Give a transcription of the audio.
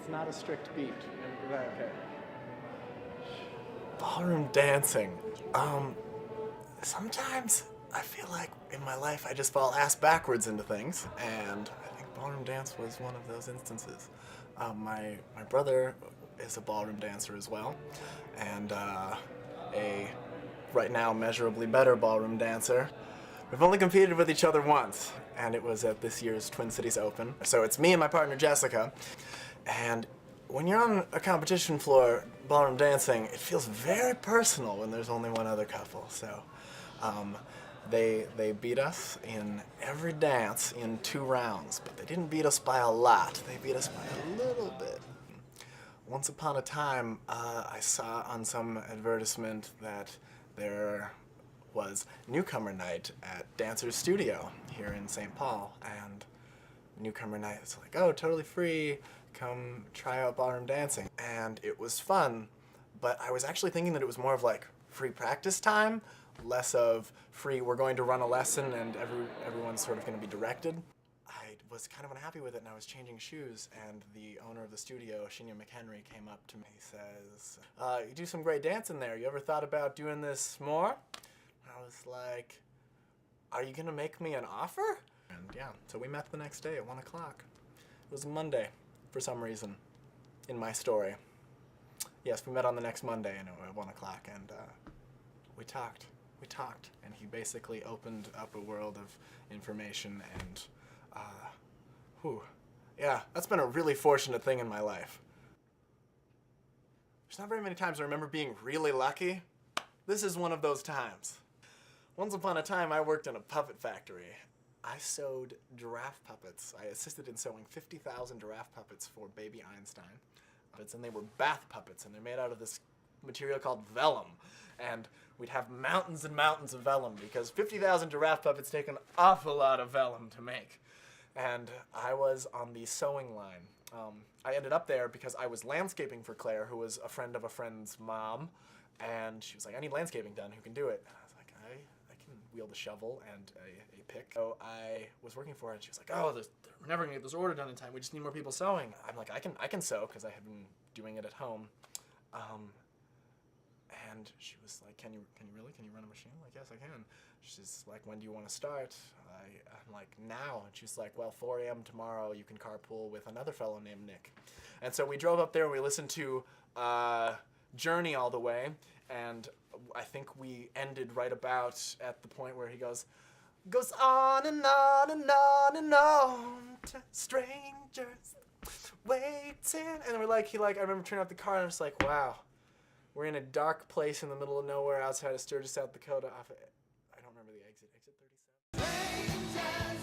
It's not a strict beat. Is that okay? Ballroom dancing. Sometimes I feel like in my life I just fall ass backwards into things, and I think ballroom dance was one of those instances. My brother is a ballroom dancer as well, and a right now measurably better ballroom dancer. We've only competed with each other once, and it was at this year's Twin Cities Open. So it's me and my partner Jessica, and when you're on a competition floor ballroom dancing, it feels very personal when there's only one other couple. So they beat us in every dance in 2 rounds, but they didn't beat us by a lot. They beat us by a little bit. Once upon a time, I saw on some advertisement that there was newcomer night at Dancer's Studio here in St. Paul, and newcomer night is like, oh, totally free, come try out ballroom dancing. And it was fun, but I was actually thinking that it was more of like free practice time, less of free, we're going to run a lesson and everyone's sort of going to be directed. I was kind of unhappy with it, and I was changing shoes, and the owner of the studio, Shinya McHenry, came up to me. He says, you do some great dancing there. You ever thought about doing this more? I was like, are you gonna make me an offer? And yeah, so we met the next day at 1 o'clock. It was a Monday, for some reason, in my story. Yes, we met on the next Monday at 1 o'clock, and we talked, and he basically opened up a world of information, and yeah, that's been a really fortunate thing in my life. There's not very many times I remember being really lucky. This is one of those times. Once upon a time, I worked in a puppet factory. I sewed giraffe puppets. I assisted in sewing 50,000 giraffe puppets for Baby Einstein. And they were bath puppets, and they're made out of this material called vellum. And we'd have mountains and mountains of vellum, because 50,000 giraffe puppets take an awful lot of vellum to make. And I was on the sewing line. I ended up there because I was landscaping for Claire, who was a friend of a friend's mom. And she was like, I need landscaping done, who can do it? And I was like, I can wield a shovel and a pick. So I was working for her, and she was like, oh, we're never gonna get this order done in time. We just need more people sewing. I'm like, I can sew, because I had been doing it at home. And she was like, can you run a machine? I'm like, yes, I can. She's like, when do you want to start? I'm like, now. And she's like, well, 4 a.m. tomorrow, you can carpool with another fellow named Nick. And so we drove up there, and we listened to Journey all the way, and I think we ended right about at the point where he goes on and on and on and on to strangers waiting. And we're like, I remember turning off the car, and I'm just like, wow, we're in a dark place in the middle of nowhere outside of Sturgis, South Dakota. I don't remember the exit 37.